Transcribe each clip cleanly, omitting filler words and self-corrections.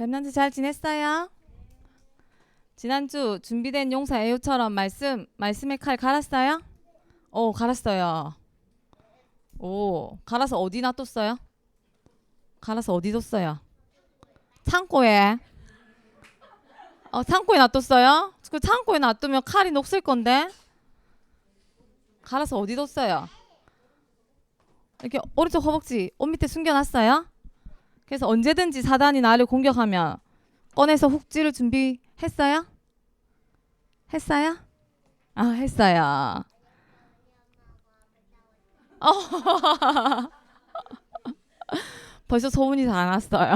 랩런트 잘 지냈어요? 지난주 준비된 용사 애호처럼 말씀의 칼 갈았어요? 오, 갈았어요. 오, 갈아서 어디 놔뒀어요? 갈아서 어디 뒀어요? 창고에. 창고에 놔뒀어요? 그 창고에 놔두면 칼이 녹슬 건데? 갈아서 어디 뒀어요? 이렇게 오른쪽 허벅지 옷 밑에 숨겨놨어요? 그래서 언제든지 사단이 나를 공격하면 꺼내서 훅 찌를 준비했어요? 했어요? 아, 했어요. 벌써 소문이 다 났어요.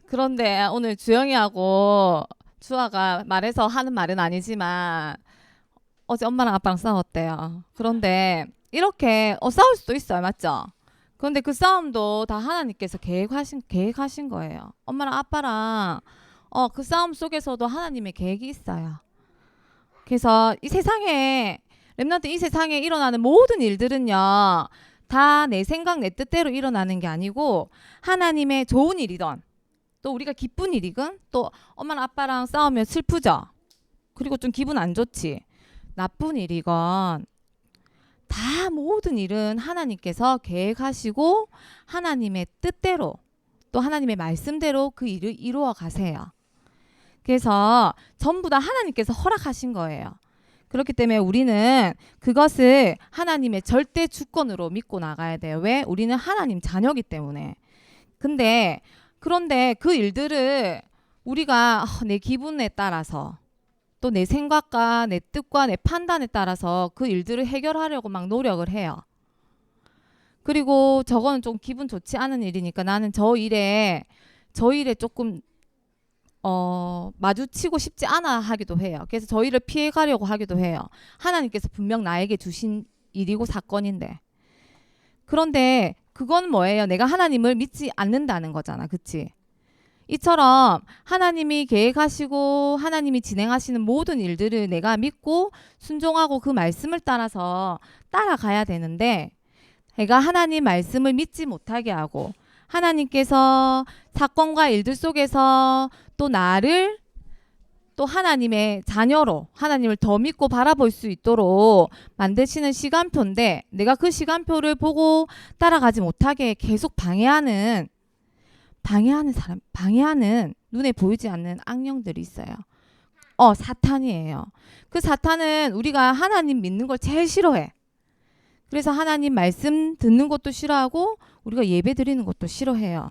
그런데 오늘 주영이하고 주아가 말해서 하는 말은 아니지만 어제 엄마랑 아빠랑 싸웠대요. 그런데 이렇게 싸울 수도 있어요. 맞죠? 그런데 그 싸움도 다 하나님께서 계획하신 거예요. 엄마랑 아빠랑 그 싸움 속에서도 하나님의 계획이 있어요. 그래서 이 세상에 렘넌트 이 세상에 일어나는 모든 일들은요. 다 내 생각 내 뜻대로 일어나는 게 아니고 하나님의 좋은 일이던 또 우리가 기쁜 일이건 또 엄마랑 아빠랑 싸우면 슬프죠. 그리고 좀 기분 안 좋지. 나쁜 일이건 다 모든 일은 하나님께서 계획하시고 하나님의 뜻대로 또 하나님의 말씀대로 그 일을 이루어 가세요. 그래서 전부 다 하나님께서 허락하신 거예요. 그렇기 때문에 우리는 그것을 하나님의 절대 주권으로 믿고 나가야 돼요. 왜? 우리는 하나님 자녀이기 때문에. 그런데 그 일들을 우리가 내 기분에 따라서 또 내 생각과 내 뜻과 내 판단에 따라서 그 일들을 해결하려고 막 노력을 해요. 그리고 저거는 좀 기분 좋지 않은 일이니까 나는 저 일에 조금 마주치고 싶지 않아 하기도 해요. 그래서 저 일을 피해 가려고 하기도 해요. 하나님께서 분명 나에게 주신 일이고 사건인데. 그런데 그건 뭐예요? 내가 하나님을 믿지 않는다는 거잖아. 그치? 이처럼 하나님이 계획하시고 하나님이 진행하시는 모든 일들을 내가 믿고 순종하고 그 말씀을 따라서 따라가야 되는데 내가 하나님 말씀을 믿지 못하게 하고 하나님께서 사건과 일들 속에서 또 나를 또 하나님의 자녀로 하나님을 더 믿고 바라볼 수 있도록 만드시는 시간표인데 내가 그 시간표를 보고 따라가지 못하게 계속 방해하는 눈에 보이지 않는 악령들이 있어요. 사탄이에요. 그 사탄은 우리가 하나님 믿는 걸 제일 싫어해. 그래서 하나님 말씀 듣는 것도 싫어하고 우리가 예배 드리는 것도 싫어해요.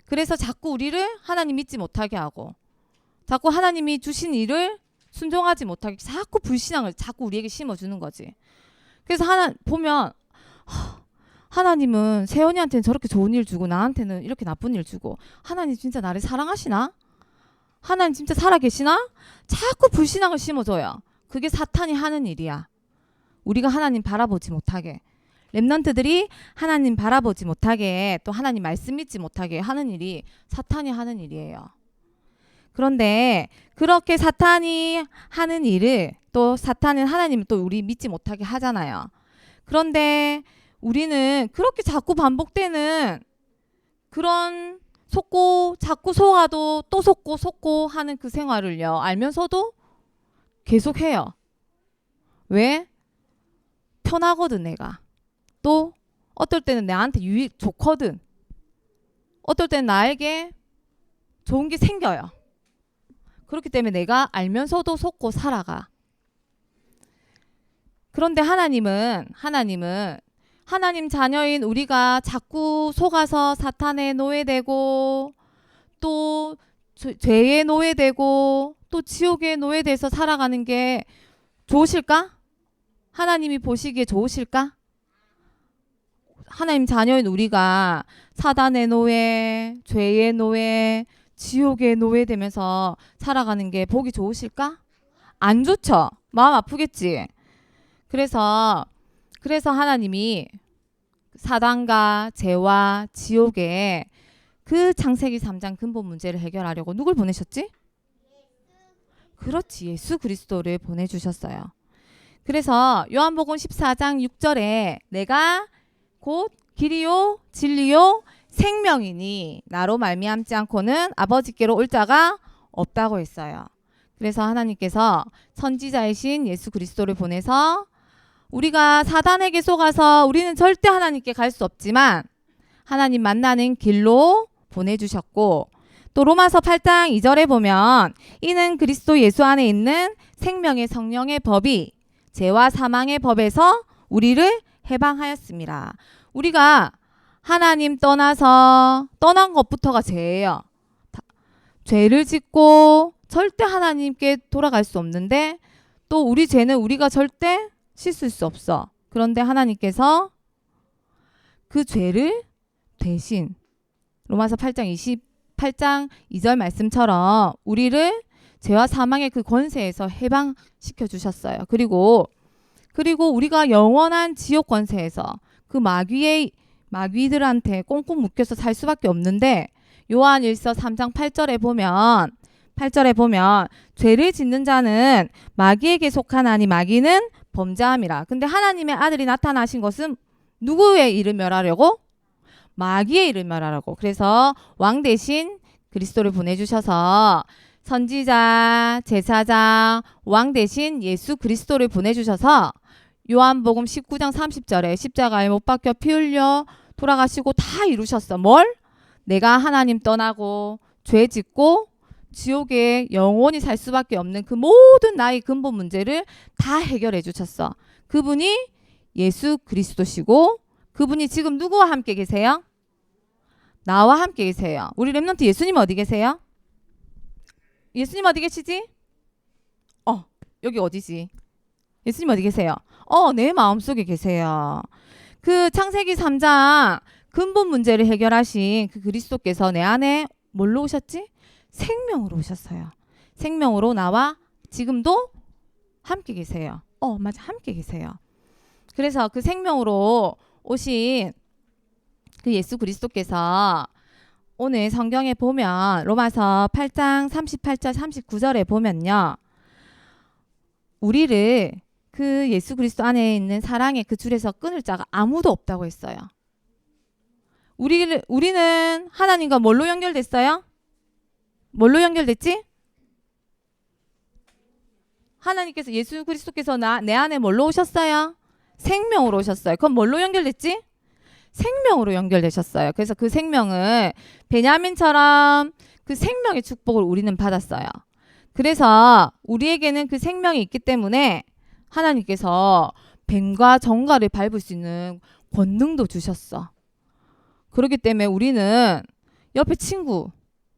그래서 자꾸 우리를 하나님 믿지 못하게 하고 자꾸 하나님이 주신 일을 순종하지 못하게 자꾸 불신앙을 자꾸 우리에게 심어주는 거지. 그래서 보면 하나님은 세연이한테는 저렇게 좋은 일 주고 나한테는 이렇게 나쁜 일 주고 하나님 진짜 나를 사랑하시나? 하나님 진짜 살아계시나? 자꾸 불신앙을 심어줘요. 그게 사탄이 하는 일이야. 우리가 하나님 바라보지 못하게 렘넌트들이 하나님 바라보지 못하게 또 하나님 말씀 믿지 못하게 하는 일이 사탄이 하는 일이에요. 그런데 그렇게 사탄이 하는 일을 또 사탄은 하나님을 또 우리 믿지 못하게 하잖아요. 그런데 우리는 그렇게 자꾸 반복되는 그런 자꾸 속아도 또 속고 하는 그 생활을요. 알면서도 계속해요. 왜? 편하거든 내가. 또 어떨 때는 나한테 좋거든. 어떨 때는 나에게 좋은 게 생겨요. 그렇기 때문에 내가 알면서도 속고 살아가. 그런데 하나님은 하나님 자녀인 우리가 자꾸 속아서 사탄의 노예되고 또 죄의 노예되고 또 지옥의 노예돼서 살아가는 게 좋으실까? 하나님이 보시기에 좋으실까? 하나님 자녀인 우리가 사단의 노예, 죄의 노예, 지옥의 노예되면서 살아가는 게 보기 좋으실까? 안 좋죠? 마음 아프겠지? 그래서 하나님이 사단과 죄와 지옥의 그 창세기 3장 근본 문제를 해결하려고 누굴 보내셨지? 그렇지. 예수 그리스도를 보내주셨어요. 그래서 요한복음 14장 6절에 내가 곧 길이요 진리요 생명이니 나로 말미암지 않고는 아버지께로 올 자가 없다고 했어요. 그래서 하나님께서 선지자이신 예수 그리스도를 보내서 우리가 사단에게 속아서 우리는 절대 하나님께 갈 수 없지만 하나님 만나는 길로 보내주셨고, 또 로마서 8장 2절에 보면 이는 그리스도 예수 안에 있는 생명의 성령의 법이 죄와 사망의 법에서 우리를 해방하였습니다. 우리가 하나님 떠난 것부터가 죄예요. 죄를 짓고 절대 하나님께 돌아갈 수 없는데, 또 우리 죄는 우리가 절대 씻을 수 없어. 그런데 하나님께서 그 죄를 대신 로마서 8장 2절 말씀처럼 우리를 죄와 사망의 그 권세에서 해방시켜 주셨어요. 그리고 우리가 영원한 지옥 권세에서 그 마귀들한테 꽁꽁 묶여서 살 수밖에 없는데, 요한 1서 3장 8절에 보면 죄를 짓는 자는 마귀에게 속하나니 마귀는 범죄함이라. 근데 하나님의 아들이 나타나신 것은 누구의 일을 멸하려고? 마귀의 일을 멸하라고. 그래서 왕 대신 그리스도를 보내주셔서 선지자, 제사장, 왕 대신 예수 그리스도를 보내주셔서 요한복음 19장 30절에 십자가에 못 박혀 피 흘려 돌아가시고 다 이루셨어. 뭘? 내가 하나님 떠나고 죄 짓고 지옥에 영원히 살 수밖에 없는 그 모든 나의 근본 문제를 다 해결해 주셨어. 그분이 예수 그리스도시고, 그분이 지금 누구와 함께 계세요? 나와 함께 계세요. 우리 렘넌트 예수님 어디 계세요? 예수님 어디 계시지? 여기 어디지? 예수님 어디 계세요? 내 마음속에 계세요. 그 창세기 3장 근본 문제를 해결하신 그 그리스도께서 내 안에 뭘로 오셨지? 생명으로 오셨어요. 생명으로 나와 지금도 함께 계세요. 맞아, 함께 계세요. 그래서 그 생명으로 오신 그 예수 그리스도께서 오늘 성경에 보면 로마서 8장 38절 39절에 보면요, 우리를 그 예수 그리스도 안에 있는 사랑의 그 줄에서 끊을 자가 아무도 없다고 했어요. 우리는 하나님과 뭘로 연결됐어요? 뭘로 연결됐지? 하나님께서 예수 그리스도께서 내 안에 뭘로 오셨어요? 생명으로 오셨어요. 그럼 뭘로 연결됐지? 생명으로 연결되셨어요. 그래서 그 생명을 베냐민처럼 그 생명의 축복을 우리는 받았어요. 그래서 우리에게는 그 생명이 있기 때문에 하나님께서 뱀과 정갈을 밟을 수 있는 권능도 주셨어. 그렇기 때문에 우리는 옆에 친구,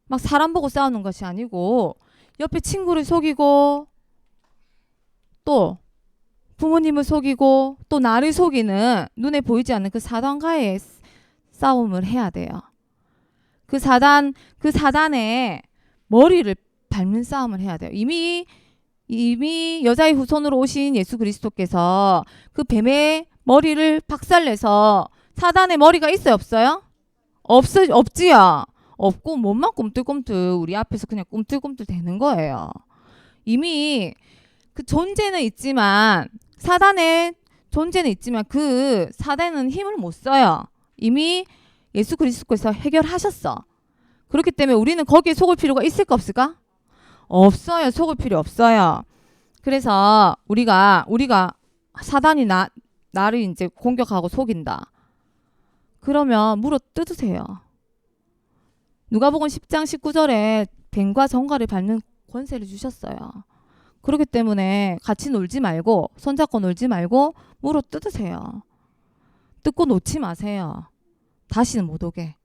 막 사람 보고 싸우는 것이 아니고 옆에 친구를 속이고 또 부모님을 속이고 또 나를 속이는 눈에 보이지 않는 그 사단과의 싸움을 해야 돼요. 그 사단의 머리를 밟는 싸움을 해야 돼요. 이미 여자의 후손으로 오신 예수 그리스도께서 그 뱀의 머리를 박살내서 사단의 머리가 있어요, 없어요? 없지요. 없고 몸만 꿈틀꿈틀 우리 앞에서 그냥 꿈틀꿈틀 되는 거예요. 이미 그 존재는 있지만, 사단의 존재는 있지만 그 사단은 힘을 못 써요. 이미 예수 그리스도께서 해결하셨어. 그렇기 때문에 우리는 거기에 속을 필요가 있을까 없을까? 없어요. 속을 필요 없어요. 그래서 우리가 사단이 나를 이제 공격하고 속인다. 그러면 물어 뜯으세요. 누가복음 10장 19절에 뱀과 정갈을 밟는 권세를 주셨어요. 그렇기 때문에 같이 놀지 말고, 손잡고 놀지 말고 물어 뜯으세요. 뜯고 놓지 마세요. 다시는 못 오게.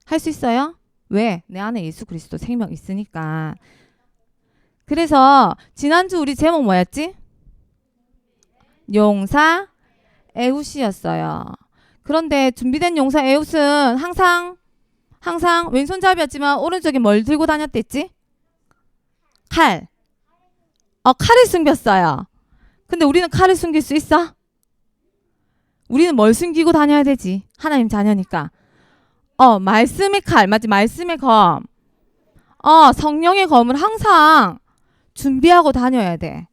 할 수 있어요? 왜? 내 안에 예수 그리스도 생명 있으니까. 그래서 지난주 우리 제목 뭐였지? 용사 에훗이었어요. 그런데 준비된 용사 에훗은 항상 왼손잡이였지만 오른쪽에 뭘 들고 다녔댔지? 칼. 칼을 숨겼어요. 근데 우리는 칼을 숨길 수 있어? 우리는 뭘 숨기고 다녀야 되지? 하나님 자녀니까. 말씀의 칼, 맞지? 말씀의 검. 성령의 검을 항상 준비하고 다녀야 돼.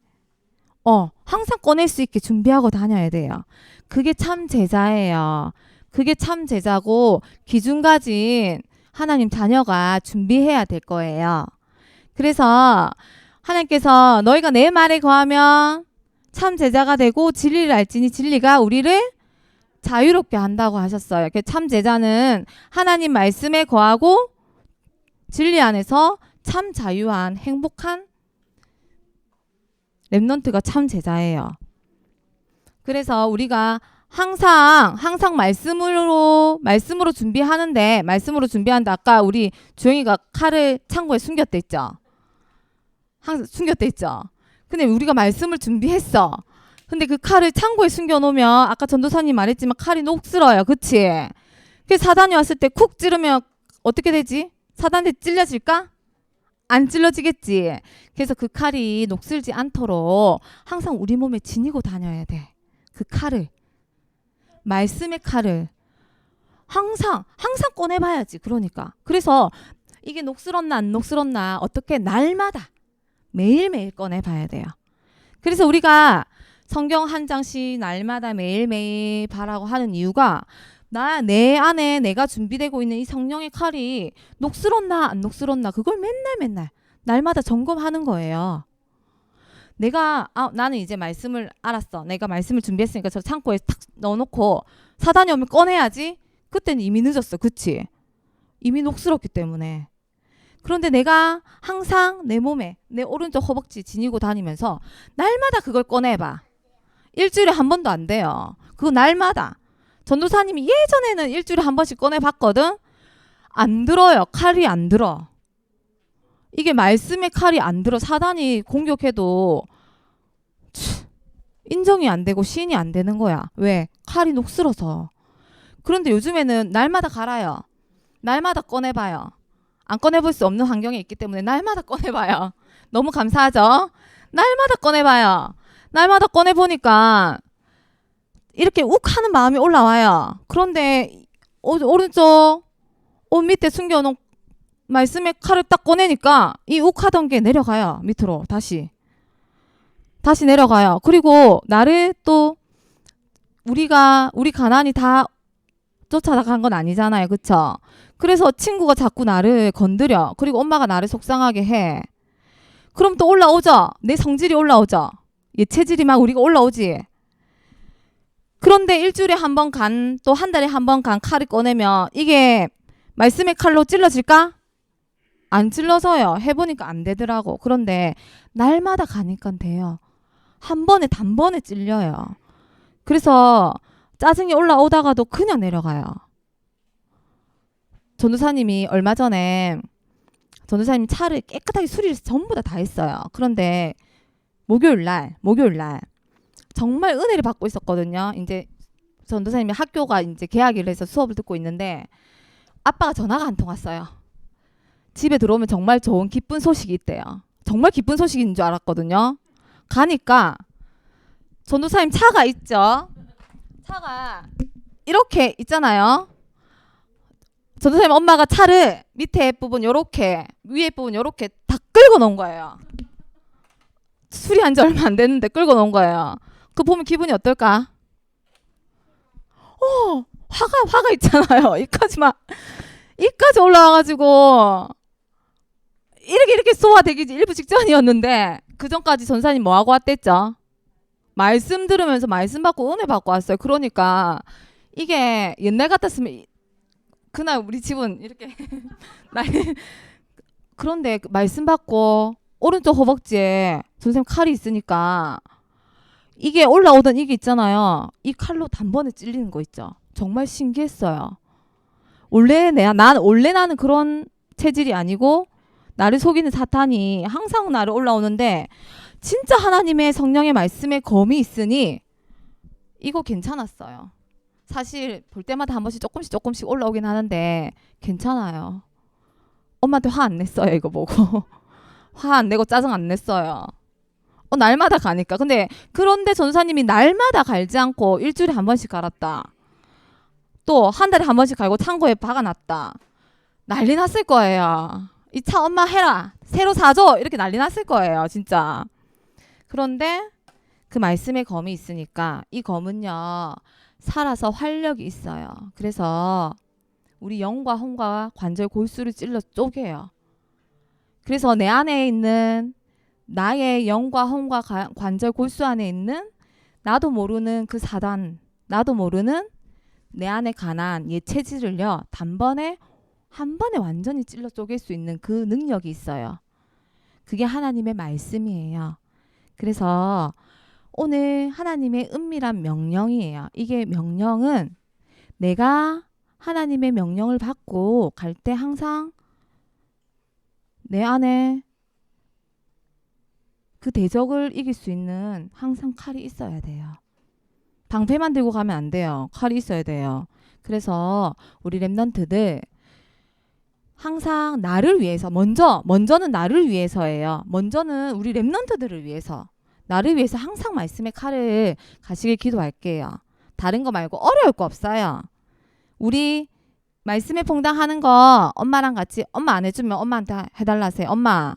항상 꺼낼 수 있게 준비하고 다녀야 돼요. 그게 참 제자예요. 그게 참 제자고 기준 가진 하나님 자녀가 준비해야 될 거예요. 그래서 하나님께서 너희가 내 말에 거하면 참 제자가 되고 진리를 알지니 진리가 우리를 자유롭게 한다고 하셨어요. 참 제자는 하나님 말씀에 거하고 진리 안에서 참 자유한 행복한 렘넌트가 참 제자예요. 그래서 우리가 항상 말씀으로 준비하는데 아까 우리 주영이가 칼을 창고에 숨겼대 있죠. 항상 숨겼대 있죠. 근데 우리가 말씀을 준비했어. 근데 그 칼을 창고에 숨겨놓으면 아까 전도사님 말했지만 칼이 녹슬어요. 그치? 그래서 사단이 왔을 때 쿡 찌르면 어떻게 되지? 사단한테 찔려질까? 안 찔러지겠지. 그래서 그 칼이 녹슬지 않도록 항상 우리 몸에 지니고 다녀야 돼. 그 칼을. 말씀의 칼을. 항상 꺼내봐야지. 그러니까. 그래서 이게 녹슬었나 안 녹슬었나 어떻게 날마다 매일매일 꺼내봐야 돼요. 그래서 우리가 성경 한 장씩 날마다 매일매일 바라고 하는 이유가 내 안에 내가 준비되고 있는 이 성령의 칼이 녹슬었나 안 녹슬었나 그걸 맨날 날마다 점검하는 거예요. 나는 이제 말씀을 알았어. 내가 말씀을 준비했으니까 저 창고에 탁 넣어놓고 사단이 오면 꺼내야지. 그때는 이미 늦었어. 그치? 이미 녹슬었기 때문에. 그런데 내가 항상 내 몸에 내 오른쪽 허벅지 지니고 다니면서 날마다 그걸 꺼내봐. 일주일에 한 번도 안 돼요. 그거 날마다. 전도사님이 예전에는 일주일에 한 번씩 꺼내봤거든. 안 들어요. 칼이 안 들어. 이게 말씀의 칼이 안 들어. 사단이 공격해도 인정이 안 되고 시인이 안 되는 거야. 왜? 칼이 녹슬어서. 그런데 요즘에는 날마다 갈아요. 날마다 꺼내봐요. 안 꺼내볼 수 없는 환경에 있기 때문에 날마다 꺼내봐요. 너무 감사하죠? 날마다 꺼내봐요. 날마다 꺼내보니까 이렇게 욱 하는 마음이 올라와요. 그런데 오른쪽 옷 밑에 숨겨놓은 말씀의 칼을 딱 꺼내니까 이 욱 하던 게 내려가요. 밑으로 다시 내려가요. 그리고 나를 또 우리 가난이 다 쫓아간 건 아니잖아요. 그쵸? 그래서 친구가 자꾸 나를 건드려. 그리고 엄마가 나를 속상하게 해. 그럼 또 올라오죠? 내 성질이 올라오죠? 얘 체질이 막 우리가 올라오지? 그런데 일주일에 한 번 또 한 달에 한 번 간 칼을 꺼내면 이게 말씀의 칼로 찔러질까? 안 찔러서요. 해보니까 안 되더라고. 그런데 날마다 가니까 돼요. 한 번에 단번에 찔려요. 그래서 짜증이 올라오다가도 그냥 내려가요. 전도사님이 얼마 전에 전도사님이 차를 깨끗하게 수리를 전부 다 했어요. 그런데 목요일 날 정말 은혜를 받고 있었거든요. 이제 전도사님이 학교가 이제 개학을 해서 수업을 듣고 있는데 아빠가 전화가 한 통 왔어요. 집에 들어오면 정말 좋은 기쁜 소식이 있대요. 정말 기쁜 소식인 줄 알았거든요. 가니까 전도사님 차가 있죠. 차가 이렇게 있잖아요. 전도사님 엄마가 차를 밑에 부분 요렇게 위에 부분 요렇게 다 끌고 놓은 거예요. 수리한 지 얼마 안 됐는데 끌고 놓은 거예요. 그거 보면 기분이 어떨까? 화가 있잖아요. 이까지 올라와가지고 이렇게 소화되기 일부 직전이었는데 그 전까지 전사님 뭐 하고 왔댔죠? 말씀 들으면서 말씀 받고 은혜 받고 왔어요. 그러니까 이게 옛날 같았으면 그날 우리 집은 이렇게 그런데 말씀 받고 오른쪽 허벅지에 선생님 칼이 있으니까 이게 올라오던 이게 있잖아요. 이 칼로 단번에 찔리는 거 있죠. 정말 신기했어요. 원래 나는 그런 체질이 아니고 나를 속이는 사탄이 항상 나를 올라오는데 진짜 하나님의 성령의 말씀에 검이 있으니 이거 괜찮았어요. 사실 볼 때마다 한 번씩 조금씩 올라오긴 하는데 괜찮아요. 엄마한테 화 안 냈어요. 이거 보고. 화 안 내고 짜증 안 냈어요. 날마다 가니까. 그런데 전사님이 날마다 갈지 않고 일주일에 한 번씩 갈았다. 또 한 달에 한 번씩 갈고 창고에 박아놨다. 난리 났을 거예요. 이 차 엄마 해라. 새로 사줘. 이렇게 난리 났을 거예요. 진짜. 그런데 그 말씀의 검이 있으니까 이 검은요. 살아서 활력이 있어요. 그래서 우리 영과 혼과 관절 골수를 찔러 쪼개요. 그래서 내 안에 있는 나의 영과 혼과 관절 골수 안에 있는 나도 모르는 그 사단, 나도 모르는 내 안에 가난 옛 체질을요, 단번에 한 번에 완전히 찔러 쪼갤 수 있는 그 능력이 있어요. 그게 하나님의 말씀이에요. 그래서 오늘 하나님의 은밀한 명령이에요. 이게 명령은 내가 하나님의 명령을 받고 갈 때 항상 내 안에 그 대적을 이길 수 있는 항상 칼이 있어야 돼요. 방패만 들고 가면 안 돼요. 칼이 있어야 돼요. 그래서 우리 랩런트들 항상 나를 위해서 먼저는 나를 위해서예요. 먼저는 우리 랩런트들을 위해서 나를 위해서 항상 말씀의 칼을 가시길 기도할게요. 다른 거 말고 어려울 거 없어요. 우리 말씀에 봉당하는 거 엄마랑 같이 엄마 안 해주면 엄마한테 해달라 하세요. 엄마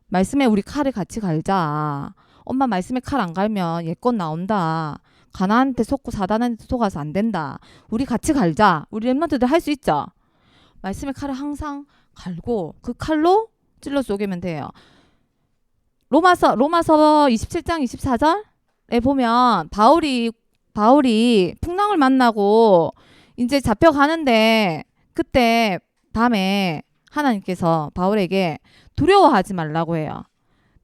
말씀에 우리 칼을 같이 갈자. 엄마 말씀에 칼 안 갈면 옛것 나온다. 가나안한테 속고 사단한테 속아서 안 된다. 우리 같이 갈자. 우리 랩런트들 할 수 있죠. 말씀의 칼을 항상 갈고 그 칼로 찔러 쪼개면 돼요. 로마서 27장 24절에 보면 바울이 풍랑을 만나고 이제 잡혀가는데 그때 밤에 하나님께서 바울에게 두려워하지 말라고 해요.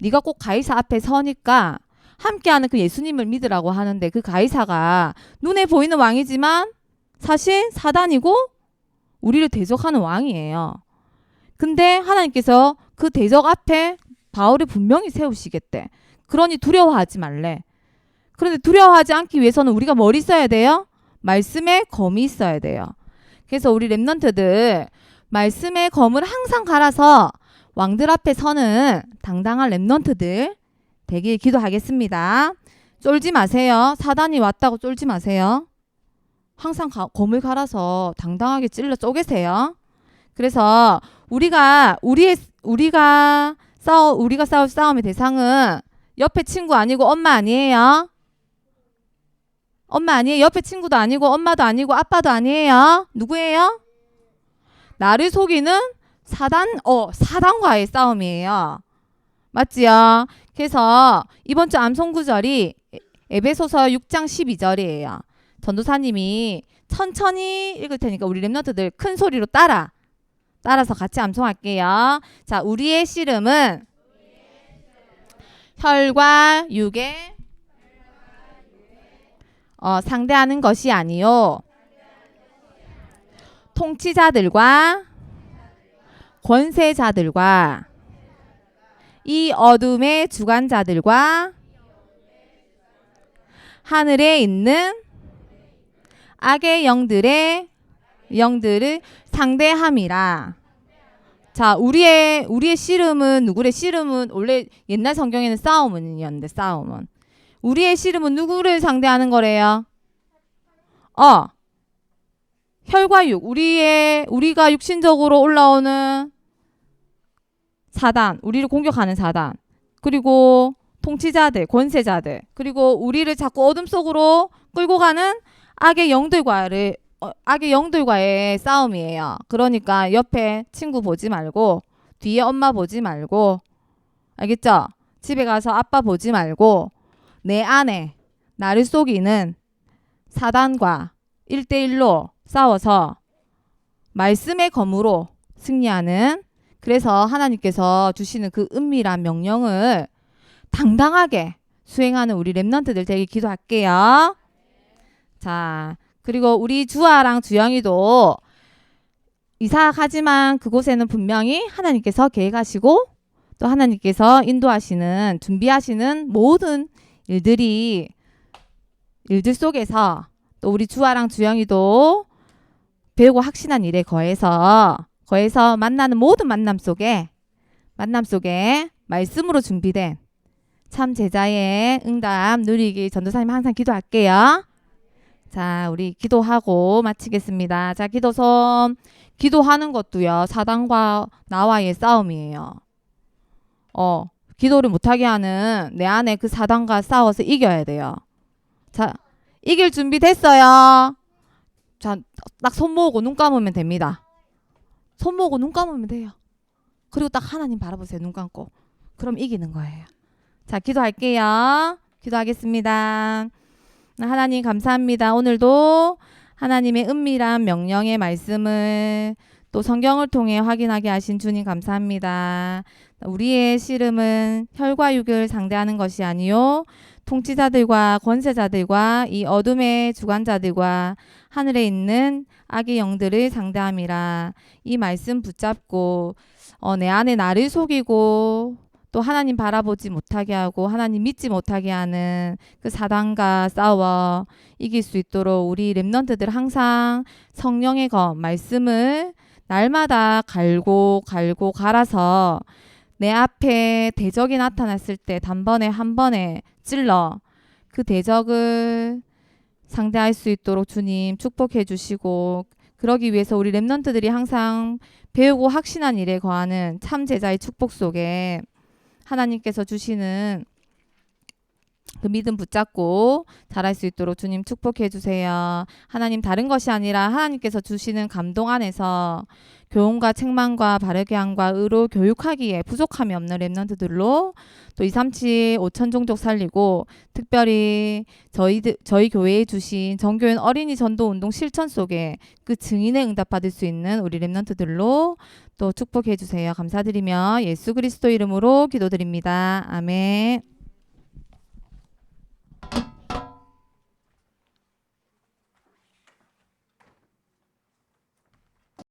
네가 꼭 가이사 앞에 서니까 함께하는 그 예수님을 믿으라고 하는데 그 가이사가 눈에 보이는 왕이지만 사실 사단이고 우리를 대적하는 왕이에요. 근데 하나님께서 그 대적 앞에 바울을 분명히 세우시겠대. 그러니 두려워하지 말래. 그런데 두려워하지 않기 위해서는 우리가 뭘 있어야 돼요? 말씀의 검이 있어야 돼요. 그래서 우리 랩런트들 말씀의 검을 항상 갈아서 왕들 앞에 서는 당당한 랩런트들 되길 기도하겠습니다. 쫄지 마세요. 사단이 왔다고 쫄지 마세요. 항상 검을 갈아서 당당하게 찔러 쪼개세요. 그래서 우리가 싸울 싸움의 대상은 옆에 친구 아니고 엄마 아니에요. 엄마 아니에요. 옆에 친구도 아니고 엄마도 아니고 아빠도 아니에요. 누구예요? 나를 속이는 사단과의 싸움이에요. 맞지요? 그래서 이번 주 암송 구절이 에베소서 6장 12절이에요. 전도사님이 천천히 읽을 테니까 우리 랩런트들 큰 소리로 따라서 같이 암송할게요. 자, 우리의 씨름은 혈과 육에 상대하는 것이 아니요 통치자들과 권세자들과 이 어둠의 주관자들과 하늘에 있는 악의 영들을 상대함이라. 자, 우리의 씨름은 누구의 씨름은 원래 옛날 성경에는 싸움은이었는데 싸움은 우리의 씨름은 누구를 상대하는 거래요? 혈과 육, 우리가 육신적으로 올라오는 사단, 우리를 공격하는 사단, 그리고 통치자들, 권세자들, 그리고 우리를 자꾸 어둠 속으로 끌고 가는 악의 영들과의 싸움이에요. 그러니까 옆에 친구 보지 말고 뒤에 엄마 보지 말고 알겠죠? 집에 가서 아빠 보지 말고 내 안에 나를 속이는 사단과 1대1로 싸워서 말씀의 검으로 승리하는, 그래서 하나님께서 주시는 그 은밀한 명령을 당당하게 수행하는 우리 랩런트들 되길 기도할게요. 자, 그리고 우리 주아랑 주영이도 이사가지만 그곳에는 분명히 하나님께서 계획하시고 또 하나님께서 인도하시는 준비하시는 모든 일들 속에서 또 우리 주아랑 주영이도 배우고 확신한 일에 거해서 만나는 모든 만남 속에 말씀으로 준비된 참 제자의 응답 누리기 전도사님 항상 기도할게요. 자, 우리 기도하고 마치겠습니다. 자, 기도선. 기도하는 것도요, 사단과 나와의 싸움이에요. 기도를 못하게 하는 내 안에 그 사단과 싸워서 이겨야 돼요. 자, 이길 준비 됐어요? 자, 딱 손 모으고 눈 감으면 됩니다. 손 모으고 눈 감으면 돼요. 그리고 딱 하나님 바라보세요. 눈 감고. 그럼 이기는 거예요. 자, 기도할게요. 기도하겠습니다. 하나님 감사합니다. 오늘도 하나님의 은밀한 명령의 말씀을 또 성경을 통해 확인하게 하신 주님 감사합니다. 우리의 씨름은 혈과 육을 상대하는 것이 아니요 통치자들과 권세자들과 이 어둠의 주관자들과 하늘에 있는 악의 영들을 상대함이라. 이 말씀 붙잡고 내 안에 나를 속이고 또 하나님 바라보지 못하게 하고 하나님 믿지 못하게 하는 그 사단과 싸워 이길 수 있도록 우리 렘넌트들 항상 성령의 검 말씀을 날마다 갈고 갈아서 내 앞에 대적이 나타났을 때 단번에 한 번에 찔러 그 대적을 상대할 수 있도록 주님 축복해 주시고, 그러기 위해서 우리 렘넌트들이 항상 배우고 확신한 일에 거하는 참 제자의 축복 속에 하나님께서 주시는 그 믿음 붙잡고 잘할 수 있도록 주님 축복해 주세요. 하나님 다른 것이 아니라 하나님께서 주시는 감동 안에서 교훈과 책망과 바르게 함과 의로 교육하기에 부족함이 없는 렘넌트들로 또 237 5천 종족 살리고 특별히 저희 교회에 주신 정교인 어린이 전도 운동 실천 속에 그 증인에 응답받을 수 있는 우리 렘넌트들로 또 축복해 주세요. 감사드리며 예수 그리스도 이름으로 기도드립니다. 아멘.